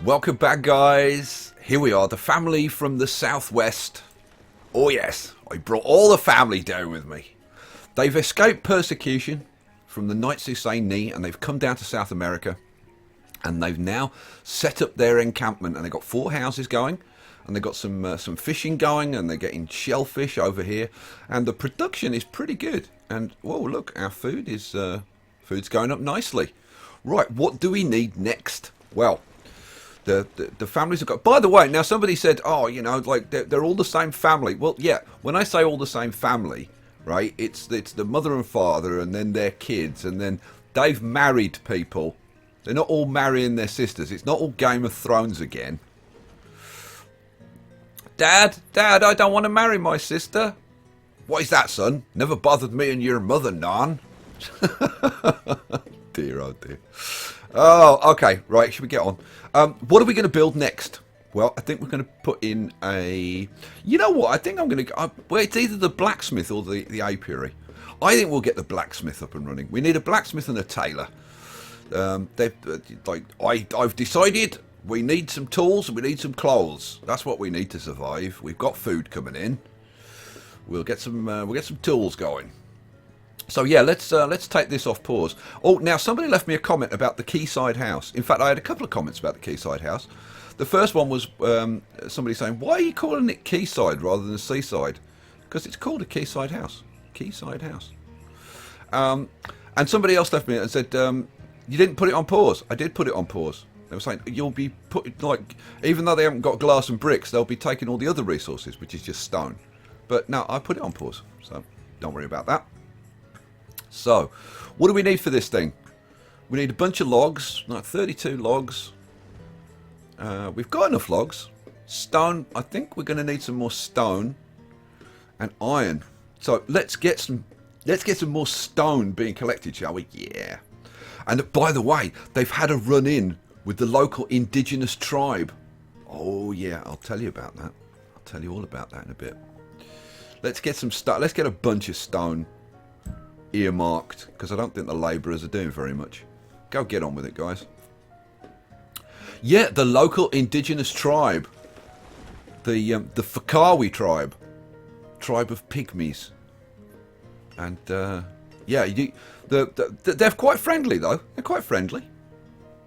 Welcome back, guys. Here we are, the family from the southwest. Oh yes, I brought all the family down with me. They've escaped persecution from the Knights Who Say Ni, and they've come down to South America, and they've now set up their encampment, and they've got 4 houses going, and they've got some fishing going, and they're getting shellfish over here, and the production is pretty good. And whoa, look, our food is food's going up nicely. Right, what do we need next? Well, the families have got. By the way, now somebody said, oh, you know, like they're all the same family. Well, yeah. When I say all the same family, right? It's the mother and father, and then their kids, and then they've married people. They're not all marrying their sisters. It's not all Game of Thrones again. Dad, I don't want to marry my sister. What is that, son? Never bothered me and your mother, none. Dear, oh dear. Oh, okay, right, should we get on? What are we going to build next? Well, I think we're going to put in a... You know what, I think I'm going to... well, it's either the blacksmith or the apiary. I think we'll get the blacksmith up and running. We need a blacksmith and a tailor. I've decided we need some tools and we need some clothes. That's what we need to survive. We've got food coming in. We'll get some tools going. So yeah, let's take this off pause. Oh, now somebody left me a comment about the quayside house. In fact, I had a couple of comments about the quayside house. The first one was somebody saying, "Why are you calling it quayside rather than seaside?" Because it's called a quayside house. Quayside house. And somebody else left me and said, "You didn't put it on pause." I did put it on pause. They were saying you'll be put like, even though they haven't got glass and bricks, they'll be taking all the other resources, which is just stone. But no, I put it on pause, so don't worry about that. So, what do we need for this thing? We need a bunch of logs, like 32 logs. We've got enough logs. Stone, I think we're going to need some more stone and iron. So let's get some more stone being collected, shall we? Yeah. And by the way, they've had a run-in with the local indigenous tribe. Oh yeah, I'll tell you about that. I'll tell you all about that in a bit. Let's get some stone. Let's get a bunch of stone earmarked, because I don't think the labourers are doing very much. Go get on with it, guys. Yeah, the local indigenous tribe, the Fakawi tribe of pygmies, and yeah, they're quite friendly though. They're quite friendly.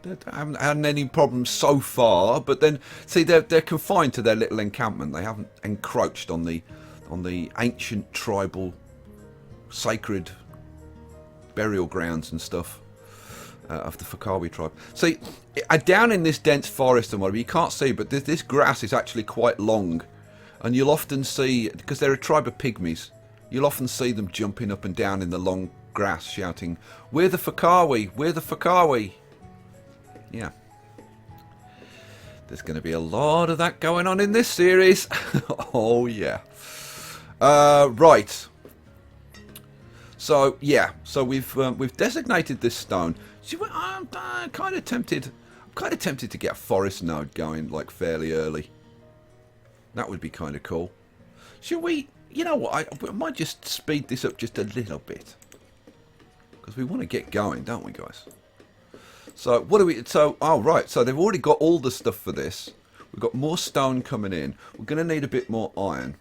They haven't had any problems so far, but then see, they're confined to their little encampment. They haven't encroached on the ancient tribal sacred burial grounds and stuff of the Fakawi tribe. See, down in this dense forest and whatever, you can't see, but this grass is actually quite long, and you'll often see, because they're a tribe of pygmies, you'll often see them jumping up and down in the long grass shouting, "We're the Fakawi, we're the Fakawi." Yeah, there's going to be a lot of that going on in this series. Oh yeah. Right. So yeah, so we've designated this stone. See, I'm kind of tempted. I'm kind of tempted to get a forest node going like fairly early. That would be kind of cool. Should we? You know what? I might just speed this up just a little bit, because we want to get going, don't we, guys? So what do we? So oh right. So they've already got all the stuff for this. We've got more stone coming in. We're going to need a bit more iron.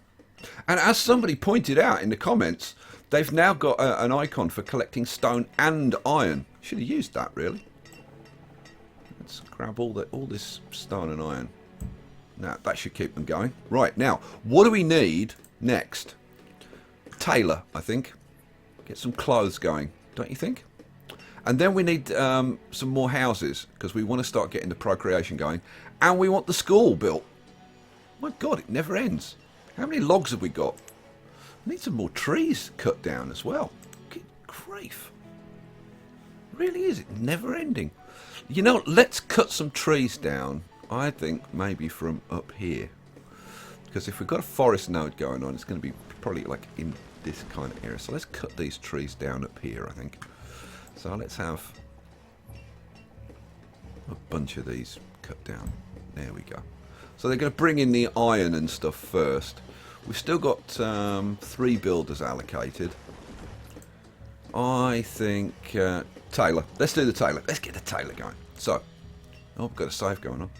And as somebody pointed out in the comments, they've now got an icon for collecting stone and iron. Should have used that, really. Let's grab all this stone and iron. Now, that should keep them going. Right, now, what do we need next? Tailor, I think. Get some clothes going, don't you think? And then we need some more houses, because we want to start getting the procreation going. And we want the school built. My God, it never ends. How many logs have we got? Need some more trees cut down as well. Good grief. Really is. It never ending. You know, let's cut some trees down. I think maybe from up here. Because if we've got a forest node going on, it's going to be probably like in this kind of area. So let's cut these trees down up here, I think. So let's have a bunch of these cut down. There we go. So they're going to bring in the iron and stuff first. We've still got 3 builders allocated. I think Taylor. Let's do the Taylor. Let's get the Taylor going. So, oh, we've got a save going on.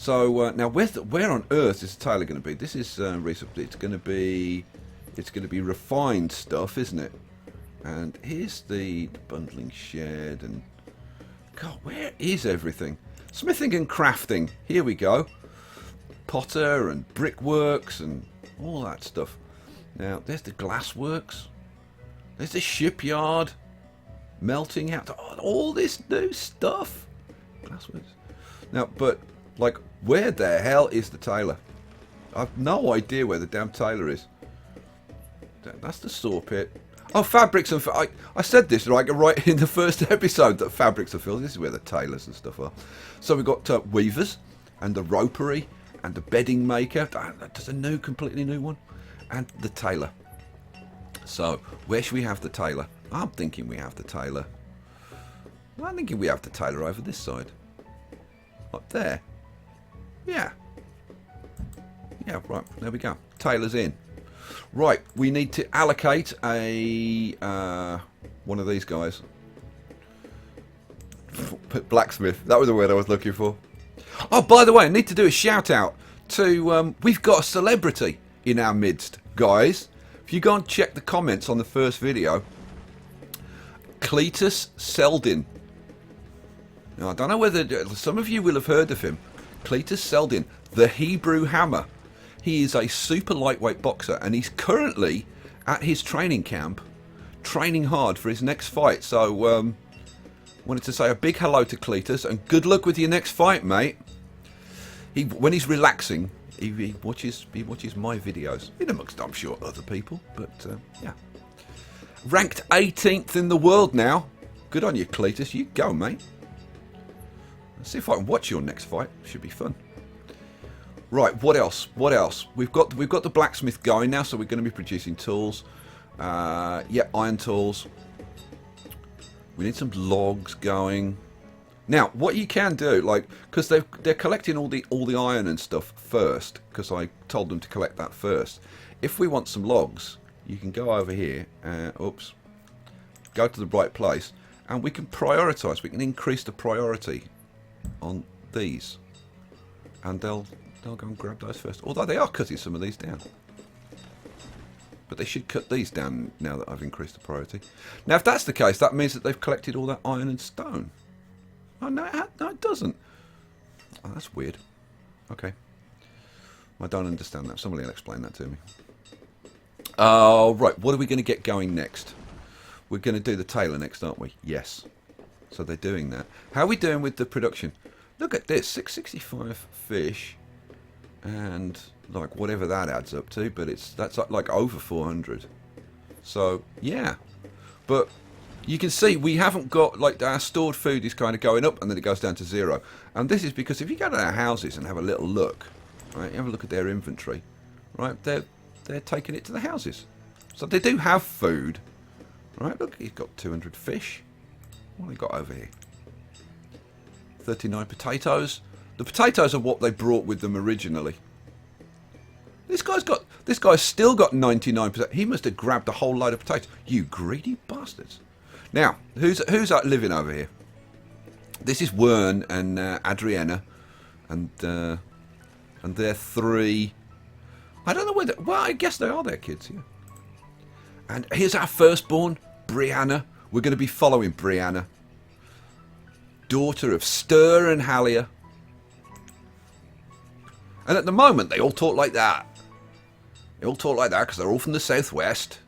So now, where on earth is the tailor going to be? This is recently. It's going to be refined stuff, isn't it? And here's the bundling shed. And God, where is everything? Smithing and crafting. Here we go. Potter and brickworks and all that stuff. Now, there's the glassworks. There's the shipyard. Melting out. All this new stuff. Glassworks. Now, but, like, where the hell is the tailor? I've no idea where the damn tailor is. That's the saw pit. Oh, fabrics and... I said this right in the first episode, that fabrics are filled. This is where the tailors and stuff are. So we've got weavers and the ropery and the bedding maker. That's a completely new one. And the tailor. So, where should we have the tailor? I'm thinking we have the tailor. I'm thinking we have the tailor over this side. Up there. Yeah. Yeah, right. There we go. Tailor's in. Right, we need to allocate a one of these guys. Blacksmith. That was the word I was looking for. Oh, by the way, I need to do a shout out to... we've got a celebrity in our midst, guys. If you go and check the comments on the first video, Cletus Seldin. Now, I don't know whether some of you will have heard of him. Cletus Seldin, the Hebrew Hammer. He is a super lightweight boxer, and he's currently at his training camp, training hard for his next fight. So, wanted to say a big hello to Cletus, and good luck with your next fight, mate. When he's relaxing, he watches my videos, in amongst, I'm sure, other people. But yeah, ranked 18th in the world now. Good on you, Cletus. You go, mate. Let's see if I can watch your next fight. Should be fun. Right, what else? What else? We've got the blacksmith going now, so we're going to be producing tools. Yeah, iron tools. We need some logs going. Now, what you can do, like, because they're collecting all the iron and stuff first, because I told them to collect that first. If we want some logs, you can go over here. Oops. Go to the right place, and we can prioritize. We can increase the priority on these, and they'll go and grab those first. Although they are cutting some of these down. But they should cut these down now that I've increased the priority. Now, if that's the case, that means that they've collected all that iron and stone. Oh, no, it doesn't. Oh, that's weird. Okay. I don't understand that. Somebody will explain that to me. Oh, right. What are we going to get going next? We're going to do the tailor next, aren't we? Yes. So they're doing that. How are we doing with the production? Look at this. 665 fish. And like whatever that adds up to, but that's like over 400. So yeah, but you can see we haven't got, like, our stored food is kind of going up and then it goes down to 0. And this is because if you go to our houses and have a little look, right, you have a look at their inventory, right, they're taking it to the houses, so they do have food, right. Look, he's got 200 fish. What have we got over here? 39 potatoes. The potatoes are what they brought with them originally. This guy's still got 99%. He must have grabbed a whole load of potatoes. You greedy bastards. Now, who's living over here? This is Wern and Adriana, and they're 3. I don't know whether. Well, I guess they are their kids. Yeah. And here's our firstborn, Brianna. We're going to be following Brianna, daughter of Stur and Halia. And at the moment, they all talk like that. They all talk like that because they're all from the southwest.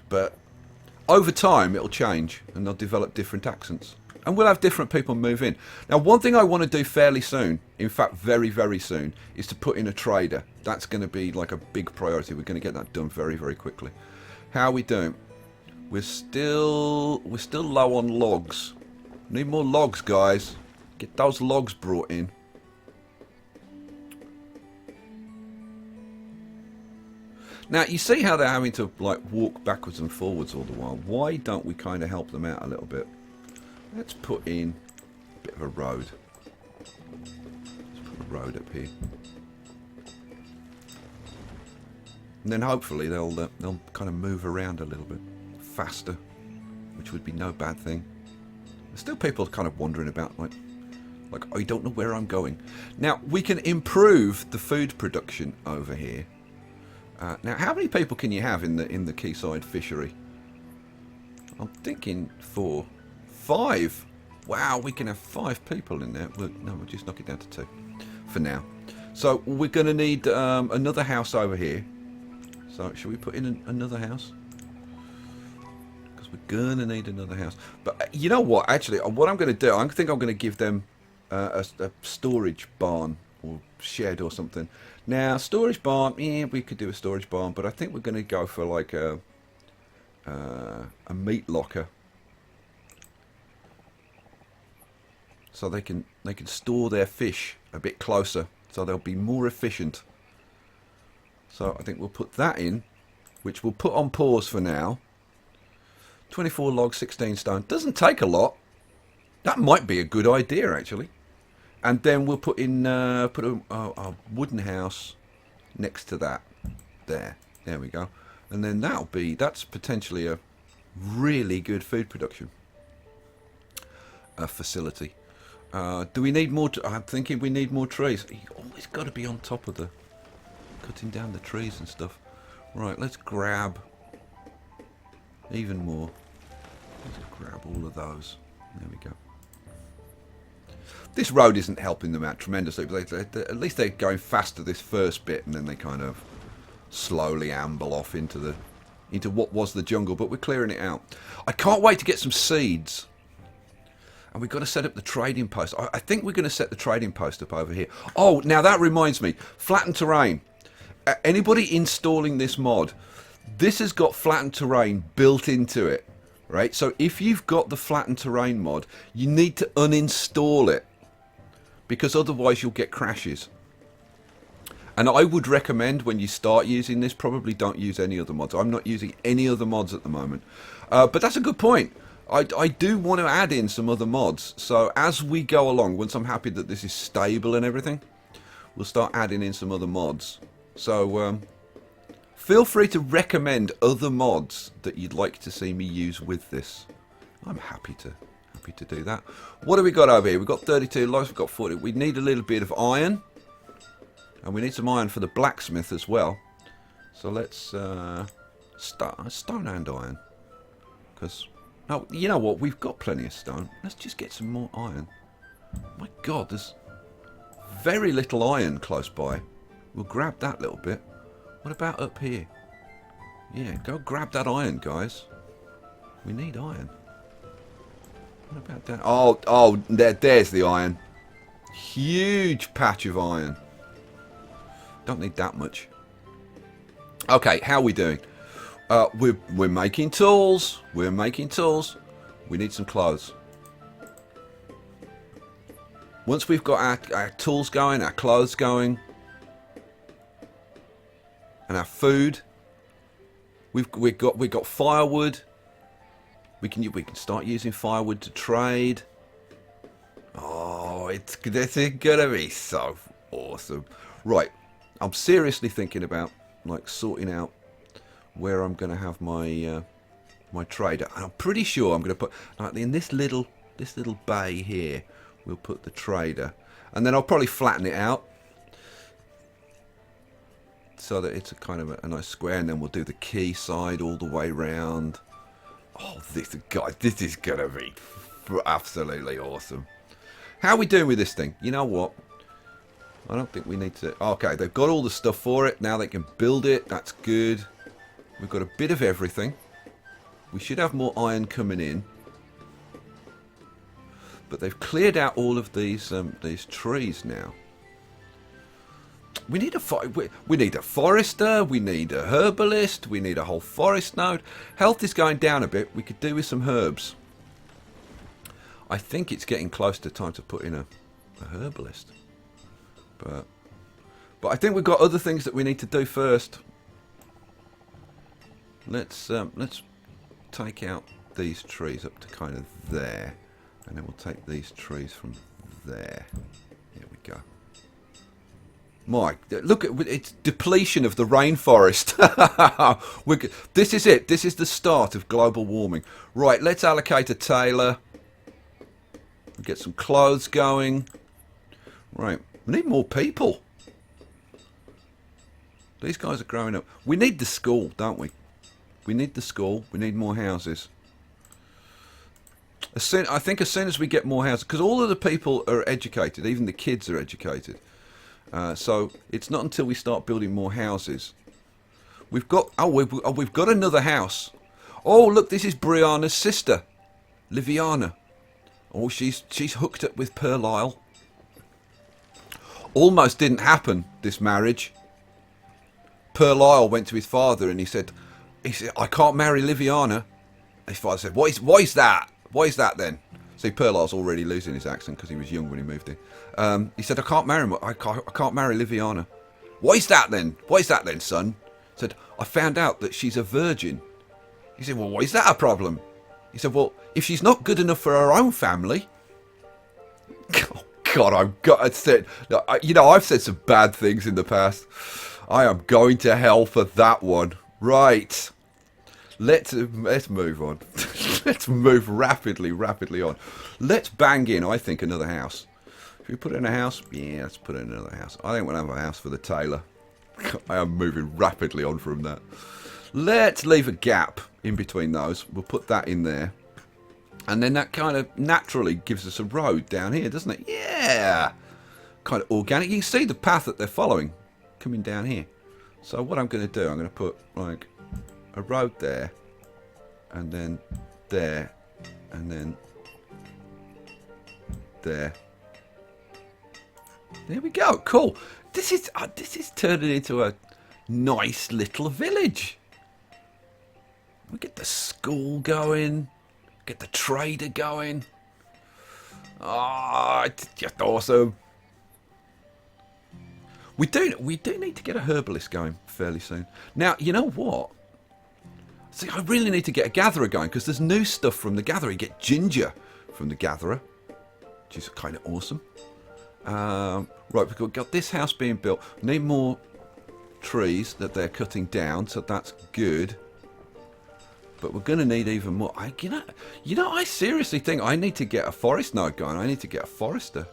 But over time, it'll change and they'll develop different accents. And we'll have different people move in. Now, one thing I want to do fairly soon, in fact, very, very soon, is to put in a trader. That's going to be like a big priority. We're going to get that done very, very quickly. How are we doing? We're still low on logs. Need more logs, guys. Get those logs brought in. Now, you see how they're having to, like, walk backwards and forwards all the while. Why don't we kind of help them out a little bit? Let's put in a bit of a road. Let's put a road up here. And then hopefully they'll kind of move around a little bit faster, which would be no bad thing. There's still people kind of wandering about, like Like, I don't know where I'm going. Now, we can improve the food production over here. Now, how many people can you have in the quayside fishery? I'm thinking 4, 5. Wow, we can have 5 people in there. No, we'll just knock it down to 2 for now. So we're going to need another house over here. So should we put in another house? Because we're going to need another house. But you know what? Actually, what I'm going to do, I think I'm going to give them a storage barn or shed or something. Now, storage barn, yeah, we could do a storage barn, but I think we're going to go for like a meat locker. So they can store their fish a bit closer, so they'll be more efficient. So I think we'll put that in, which we'll put on pause for now. 24 logs, 16 stone. Doesn't take a lot. That might be a good idea, actually. And then we'll put in a wooden house next to that. There we go. And then that's potentially a really good food production facility. Do we need more? I'm thinking we need more trees. You always got to be on top of the cutting down the trees and stuff. Right, let's grab even more. Let's grab all of those. There we go. This road isn't helping them out tremendously, but at least they're going faster this first bit, and then they kind of slowly amble off into what was the jungle. But we're clearing it out. I can't wait to get some seeds. And we've got to set up the trading post. I think we're going to set the trading post up over here. Oh, now that reminds me. Flattened terrain. Anybody installing this mod, this has got flattened terrain built into it. Right? So if you've got the flattened terrain mod, you need to uninstall it. Because otherwise you'll get crashes. And I would recommend when you start using this, probably don't use any other mods. I'm not using any other mods at the moment. But that's a good point. I do want to add in some other mods. So as we go along, once I'm happy that this is stable and everything, we'll start adding in some other mods. So feel free to recommend other mods that you'd like to see me use with this. I'm happy to do that. What have we got over here? We've got 32 logs, we've got 40. We need a little bit of iron. And we need some iron for the blacksmith as well. So let's start stone and iron. Because, no, you know what? We've got plenty of stone. Let's just get some more iron. My God, there's very little iron close by. We'll grab that little bit. What about up here? Yeah, go grab that iron, guys. We need iron. What about that? Oh, there's the iron. Huge patch of iron. Don't need that much. Okay, how are we doing? We're making tools. We're making tools. We need some clothes. Once we've got our tools going, our clothes going, and our food, we've got firewood. We can start using firewood to trade. Oh, this is gonna be so awesome. Right, I'm seriously thinking about like sorting out where I'm gonna have my my trader. And I'm pretty sure I'm gonna put like in this little bay here. We'll put the trader, and then I'll probably flatten it out so that it's a kind of a nice square, and then we'll do the quay side all the way round. Oh, this is gonna be absolutely awesome. How are we doing with this thing? You know what? I don't think we need to... Okay, they've got all the stuff for it. Now they can build it. That's good. We've got a bit of everything. We should have more iron coming in. But they've cleared out all of these trees now. We need a forester. We need a herbalist. We need a whole forest node. Health is going down a bit. We could do with some herbs. I think it's getting close to time to put in a herbalist. But I think we've got other things that we need to do first. Let's take out these trees up to kind of there, and then we'll take these trees from there. Here we go. Look at it's depletion of the rainforest. This is it. This is the start of global warming. Right, let's allocate a tailor. Get some clothes going. Right, we need more people. These guys are growing up. We need the school, don't we? We need the school. We need more houses. I think as soon as we get more houses, because all of the people are educated, even the kids are educated. So it's not until we start building more houses. We've got we've got another house. Oh look, this is Brianna's sister, Liviana. Oh, she's hooked up with Pearl Isle. Almost didn't happen, this marriage. Pearl Isle went to his father and he said, I can't marry Liviana. His father said, why is that? Why is that then? See, Pearl Isle's already losing his accent because he was young when he moved in. He said, I can't marry him. I can't marry Liviana. Why is that then? Why is that then, son? He said, I found out that she's a virgin. He said, well, why is that a problem? He said, well, if she's not good enough for her own family... Oh, God, I've said... You know, I've said some bad things in the past. I am going to hell for that one. Right. Let's move on. Let's move rapidly on. Let's bang in, I think, another house. If we put in a house, yeah, let's put in another house. I think we'll have a house for the tailor. I am moving rapidly on from that. Let's leave a gap in between those. We'll put that in there. And then that kind of naturally gives us a road down here, doesn't it? Yeah! Kind of organic. You can see the path that they're following coming down here. So what I'm going to do, I'm going to put like a road there, and then there, and then there. There we go. Cool. This is turning into a nice little village. We get the school going, get the trader going. Ah, it's just awesome. We do need to get a herbalist going fairly soon. Now, you know what? See, I really need to get a gatherer going because there's new stuff from the gatherer. You get ginger from the gatherer, which is kind of awesome. Right, we've got this house being built. We need more trees that they're cutting down, so that's good. But we're going to need even more. You know, I seriously think I need to get a forest node going. I need to get a forester.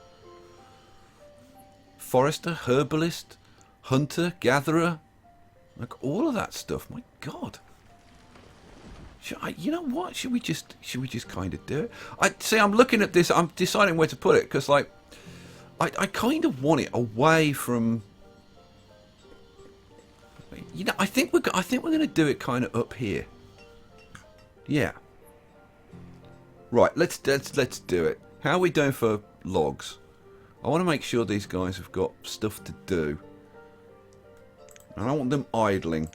Forester, herbalist, hunter, gatherer, like all of that stuff. My God. You know what? Should we just kind of do it? I'm looking at this. I'm deciding where to put it because, like, I kind of want it away from. You know, I think we're going to do it kind of up here. Yeah. Right. Let's do it. How are we doing for logs? I want to make sure these guys have got stuff to do. I don't want them idling.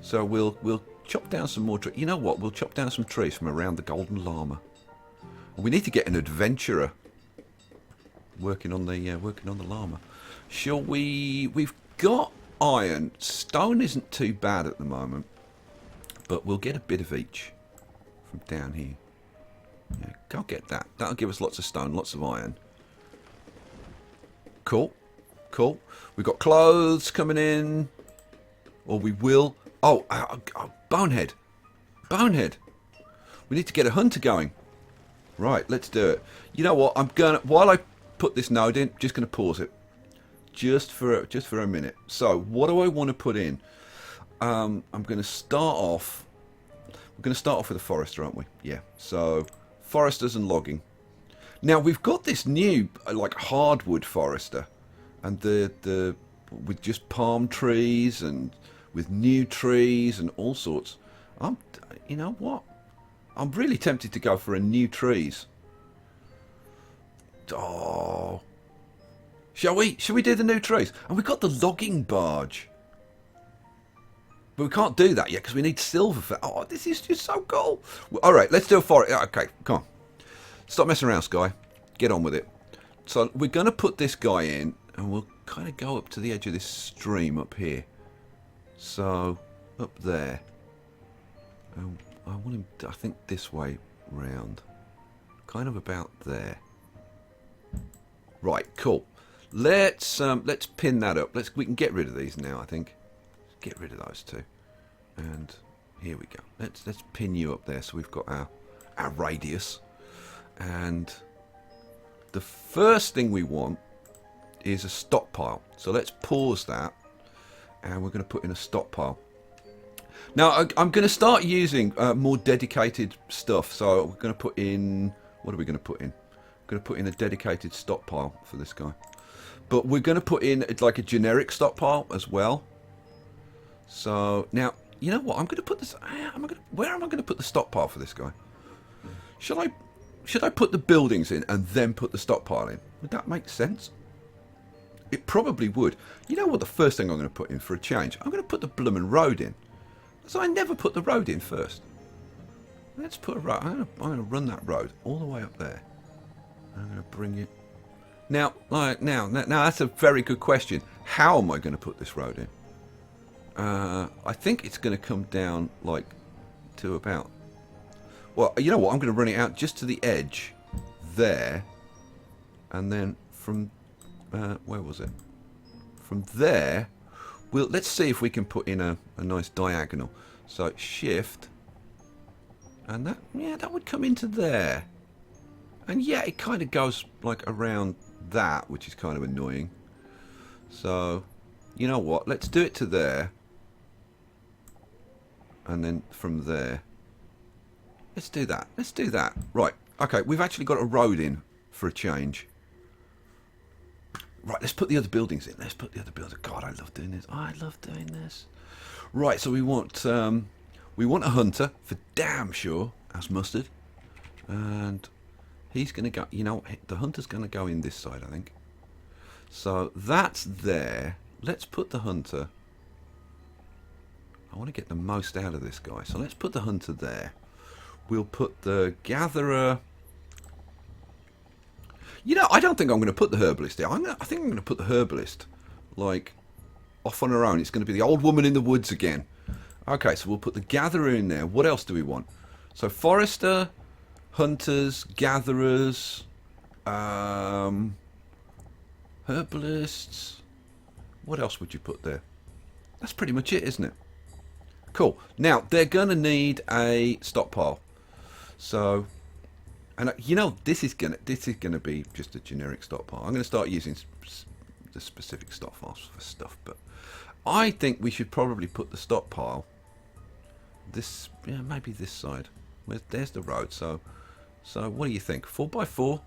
So we'll chop down some more trees. You know what? We'll chop down some trees from around the Golden Llama. We need to get an adventurer working on the llama. Shall we? We've got iron. Stone isn't too bad at the moment, but we'll get a bit of each from down here. Yeah, go get that. That'll give us lots of stone, lots of iron. Cool. Cool. We've got clothes coming in. Or we will. Oh, bonehead. Bonehead. We need to get a hunter going. Right, let's do it. You know what? While I put this node in, just gonna pause it. Just for a minute. So, what do I want to put in? I'm gonna start off. We're gonna start off with a forester, aren't we? Yeah. So, foresters and logging. Now we've got this new like hardwood forester, and the with just palm trees and with new trees and all sorts. You know what? I'm really tempted to go for a new trees. Oh, shall we? Shall we do the new trees? And we've got the logging barge, but we can't do that yet because we need silver for. Oh, this is just so cool. All right, let's do a forest. Okay, come on. Stop messing around, Skye. Get on with it. So we're going to put this guy in, and we'll kind of go up to the edge of this stream up here. So up there. I want him. I think this way round. Kind of about there. Right. Cool. Let's pin that up. We can get rid of these now. I think. Let's get rid of those two. And here we go. Let's pin you up there so we've got our radius. And the first thing we want is a stockpile. So let's pause that, and we're going to put in a stockpile. Now I'm going to start using more dedicated stuff. So we're going to put in, what are we going to put in? We're going to put in a dedicated stockpile for this guy. But we're going to put in like a generic stockpile as well. So now, you know what? I'm going to put this. Where am I going to put the stockpile for this guy? Should I put the buildings in and then put the stockpile in? Would that make sense? It probably would. You know what? The first thing I'm going to put in for a change, I'm going to put the bloomin' road in. So I never put the road in first. Let's put a road. I'm going to run that road all the way up there. I'm going to bring it. Now, that's a very good question. How am I going to put this road in? I think it's going to come down like to about. Well, you know what? I'm going to run it out just to the edge there, and then from where was it? From there, let's see if we can put in a nice diagonal. So shift, and that would come into there, and yeah, it kind of goes like around that, which is kind of annoying. So, you know what? Let's do it to there, and then from there. Let's do that. Let's do that. Right. Okay, we've actually got a road in for a change. Right, let's put the other buildings in. Let's put the other buildings. God, I love doing this. I love doing this. Right, so we want a hunter for damn sure as mustard, and he's going to go. You know, the hunter's going to go in this side, I think. So that's there. Let's put the hunter. I want to get the most out of this guy, so let's put the hunter there. We'll put the gatherer. You know, I don't think I'm going to put the herbalist there. I think I'm going to put the herbalist, like, off on her own. It's going to be the old woman in the woods again. Okay, so we'll put the gatherer in there. What else do we want? So forester, hunters, gatherers, herbalists. What else would you put there? That's pretty much it, isn't it? Cool. Now, they're going to need a stockpile. So, and you know, this is gonna be just a generic stockpile. I'm going to start using the specific stockpiles for stuff, but I think we should probably put the stockpile maybe this side. There's the road. So what do you think? 4x4.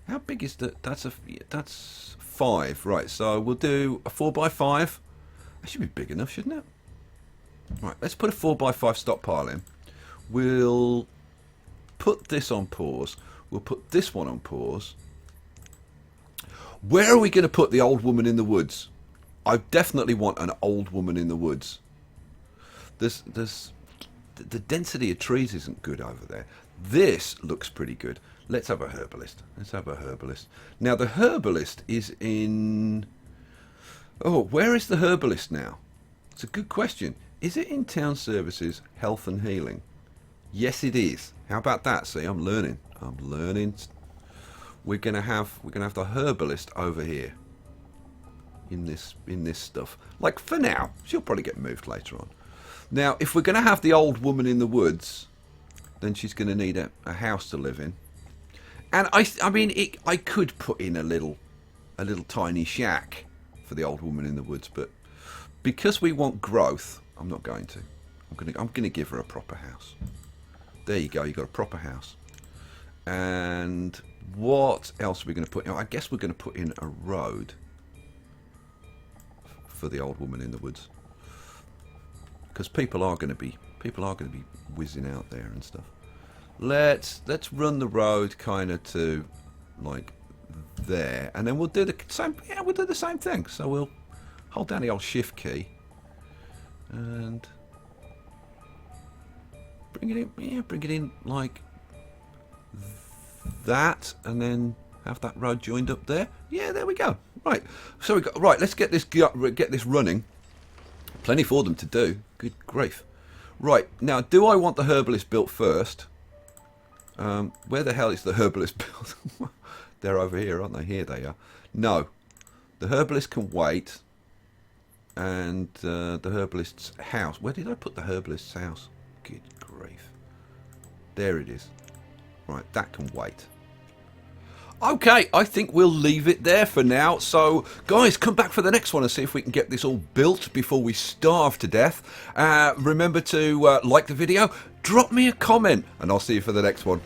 How big is that? That's 5, right? So we'll do a 4x5. That should be big enough, shouldn't it? Right, let's put a 4x5 stockpile in. We'll put this on pause. We'll put this one on pause. Where are we going to put the old woman in the woods? I definitely want an old woman in the woods. The density of trees isn't good over there. This looks pretty good. Let's have a herbalist. Now the herbalist is in. Oh, where is the herbalist now? It's a good question. Is it in town services, health and healing? Yes, it is. How about that? See, I'm learning. We're gonna have the herbalist over here. In this stuff. Like for now, she'll probably get moved later on. Now, if we're gonna have the old woman in the woods, then she's gonna need a house to live in. And I mean, I could put in a little tiny shack for the old woman in the woods, but because we want growth, I'm not going to. I'm gonna give her a proper house. There you go. You got a proper house. And what else are we going to put in? I guess we're going to put in a road for the old woman in the woods, because people are going to be whizzing out there and stuff. Let's run the road kind of to like there, and then we'll do the same. Yeah, we'll do the same thing. So we'll hold down the old shift key and bring it in. Yeah, bring it in like that, and then have that road joined up there. Yeah, there we go. Right. So we got right. Let's get this running. Plenty for them to do. Good grief. Right now, do I want the herbalist built first? Where the hell is the herbalist built? They're over here, aren't they? Here they are. No, the herbalist can wait. And the herbalist's house. Where did I put the herbalist's house? Good grief. There it is. Right, that can wait. Okay, I think we'll leave it there for now. So, guys, come back for the next one and see if we can get this all built before we starve to death. Remember to like the video, drop me a comment, and I'll see you for the next one.